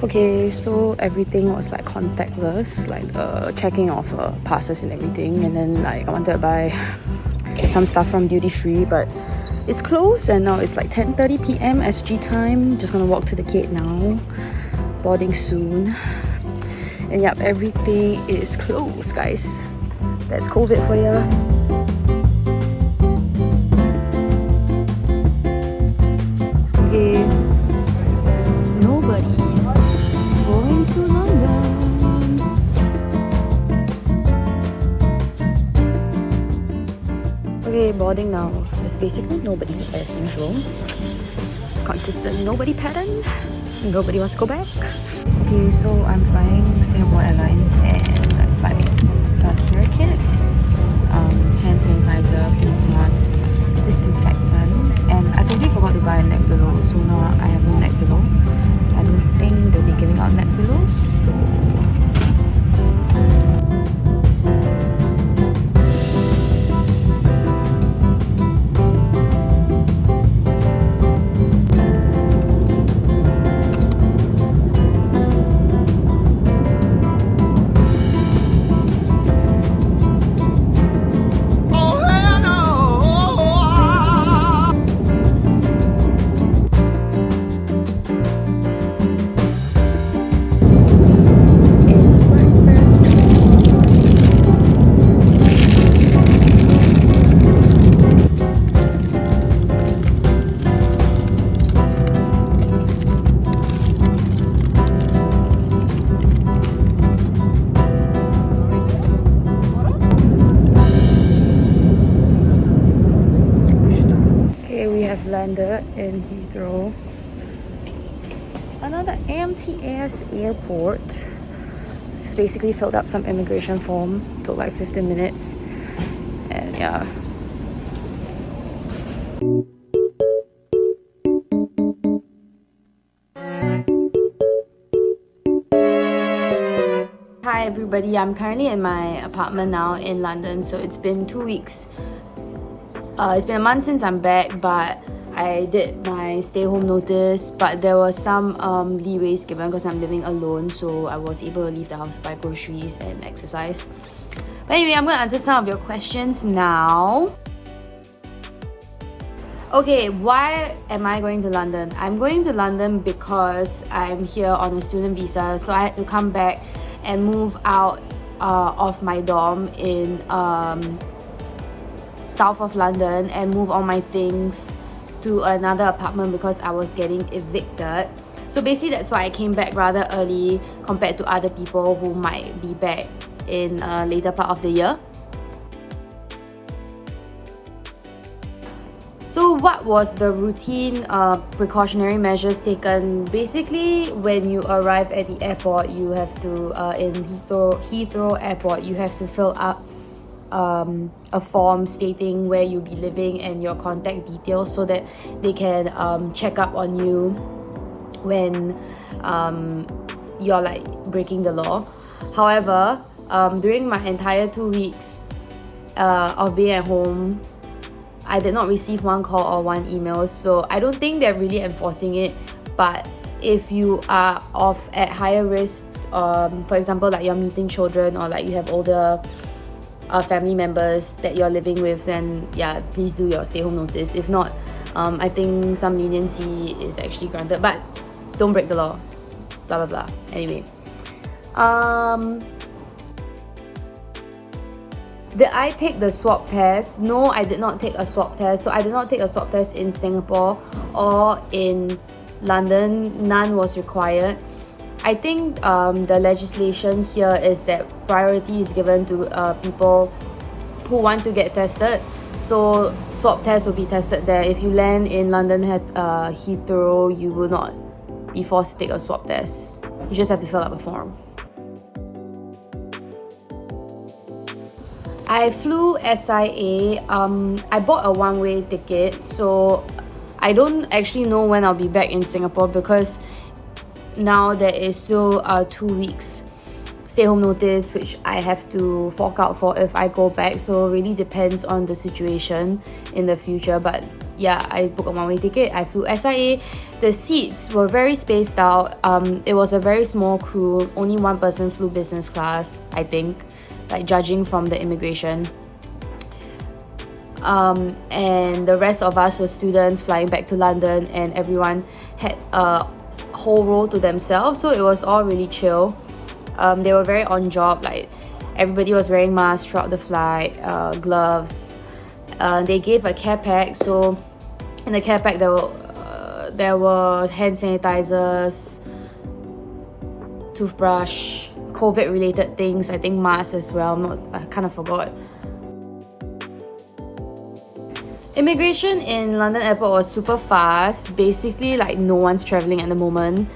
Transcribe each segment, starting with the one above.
Okay, so everything was like contactless, like checking of passes and everything, and then like I wanted to buy some stuff from duty free, but it's closed and now it's like 10:30 p.m. SG time. Just gonna walk to the gate now, boarding soon. And yep, everything is closed, guys. That's COVID for ya. Okay, nobody going to London. Okay, boarding now. There's basically nobody as usual. It's consistent nobody pattern. Nobody wants to go back. Okay, so I'm flying Singapore Airlines and that's like a care kit, hand sanitizer, face mask, disinfectant, and I totally forgot to buy a neck pillow, so now I have no neck pillow. I don't think they'll be giving out neck pillows, so landed in Heathrow, another AMTS airport. Just basically filled up some immigration form, took like 15 minutes, and yeah. Hi everybody, I'm currently in my apartment now in London, so it's been 2 weeks. It's been a month since I'm back, but I did my stay home notice, but there was some leeways given because I'm living alone, so I was able to leave the house to buy groceries and exercise. But anyway, I'm going to answer some of your questions now. Okay, why am I going to London? I'm going to London because I'm here on a student visa, so I had to come back and move out of my dorm in south of London and move all my things to another apartment because I was getting evicted. So basically that's why I came back rather early compared to other people who might be back in a later part of the year. So what was the routine precautionary measures taken? Basically, when you arrive at the airport, you have to, in Heathrow Airport, you have to fill up a form stating where you'll be living and your contact details so that they can check up on you when you're like breaking the law. However, during my entire 2 weeks of being at home, I did not receive one call or one email, so I don't think they're really enforcing it. But if you are at higher risk, for example, like you're meeting children or like you have older family members that you're living with, then yeah, please do your stay home notice. If not, I think some leniency is actually granted, but don't break the law, blah blah blah. Anyway, did I take the swab test? No, I did not take a swab test. So I did not take a swab test in Singapore or in London. None was required. I think the legislation here is that priority is given to people who want to get tested. So swab tests will be tested there. If you land in London Heathrow, you will not be forced to take a swab test. You just have to fill up a form. I flew SIA. I bought a one-way ticket, so I don't actually know when I'll be back in Singapore because now there is still 2 weeks stay home notice which I have to fork out for if I go back, so it really depends on the situation in the future. But yeah, I booked a one-way ticket. I flew SIA. The seats were very spaced out. It was a very small crew. Only one person flew business class, I think, like judging from the immigration. And the rest of us were students flying back to London, and everyone had a whole row to themselves, so it was all really chill. They were very on job, like everybody was wearing masks throughout the flight, gloves. They gave a care pack, so in the care pack there were hand sanitizers, toothbrush, COVID related things, I think masks as well. I kind of forgot. Immigration in London airport was super fast. Basically, like, no one's traveling at the moment.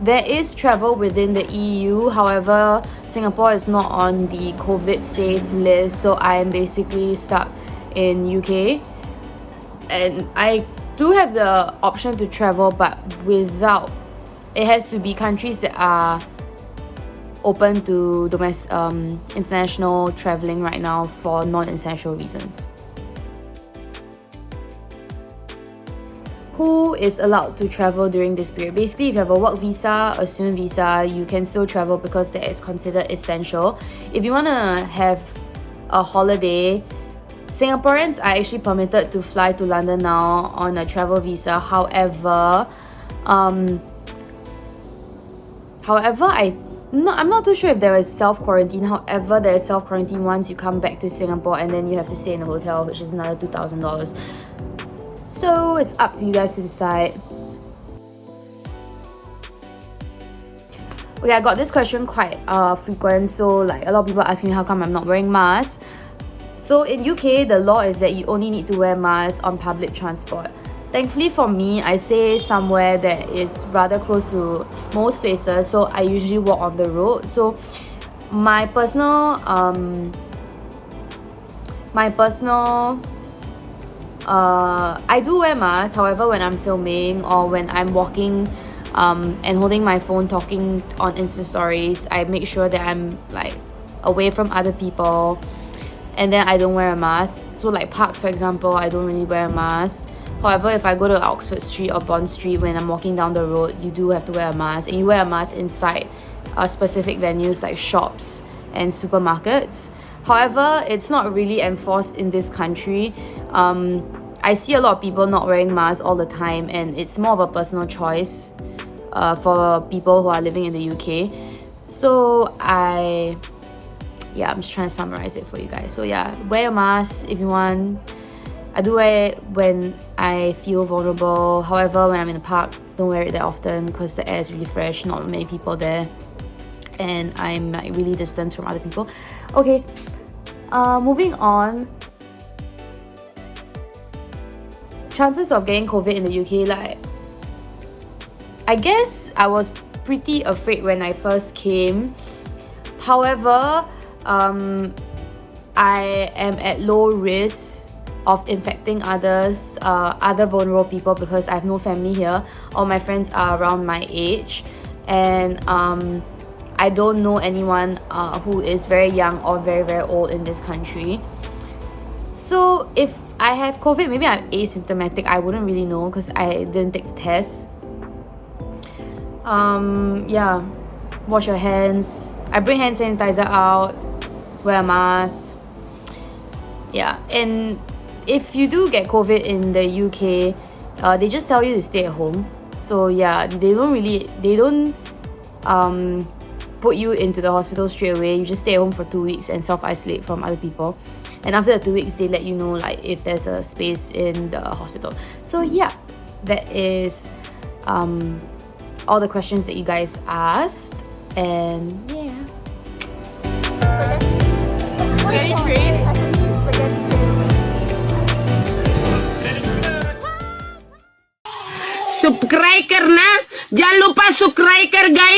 There is travel within the EU, however, Singapore is not on the COVID safe list, so I am basically stuck in UK. And I do have the option to travel, but it has to be countries that are open to international traveling right now for non-essential reasons. Who is allowed to travel during this period? Basically, if you have a work visa, a student visa, you can still travel because that is considered essential. If you want to have a holiday, Singaporeans are actually permitted to fly to London now on a travel visa. However, I'm not too sure if there is self-quarantine. However, there is self-quarantine once you come back to Singapore, and then you have to stay in a hotel, which is another $2,000. So it's up to you guys to decide. Okay, I got this question quite frequent. So like a lot of people asking me how come I'm not wearing masks. So in UK, the law is that you only need to wear masks on public transport. Thankfully for me, I stay somewhere that is rather close to most places, so I usually walk on the road. So my personal I do wear masks. However, when I'm filming or when I'm walking and holding my phone talking on Insta stories, I make sure that I'm like away from other people, and then I don't wear a mask. So like parks, for example, I don't really wear a mask. However, if I go to Oxford Street or Bond Street when I'm walking down the road, you do have to wear a mask, and you wear a mask inside specific venues like shops and supermarkets. However, it's not really enforced in this country. I see a lot of people not wearing masks all the time, and it's more of a personal choice for people who are living in the UK. So I'm just trying to summarize it for you guys. So yeah, wear a mask if you want. I do wear it when I feel vulnerable. However, when I'm in the park, don't wear it that often because the air is really fresh, not many people there, and I'm like really distanced from other people. Okay, moving on. Chances of getting COVID in the UK, like, I guess I was pretty afraid when I first came. However, I am at low risk of infecting others, other vulnerable people, because I have no family here. All my friends are around my age, and I don't know anyone who is very young or very, very old in this country. So if I have COVID, maybe I'm asymptomatic. I wouldn't really know because I didn't take the test. Wash your hands. I bring hand sanitizer out. Wear a mask. Yeah, and if you do get COVID in the UK, they just tell you to stay at home. So yeah, they don't put you into the hospital straight away. You just stay at home for 2 weeks and self-isolate from other people. And after the 2 weeks, they let you know like if there's a space in the hospital. So yeah, that is all the questions that you guys asked. And yeah. Subscriber na! Jangan lupa subscriber guys!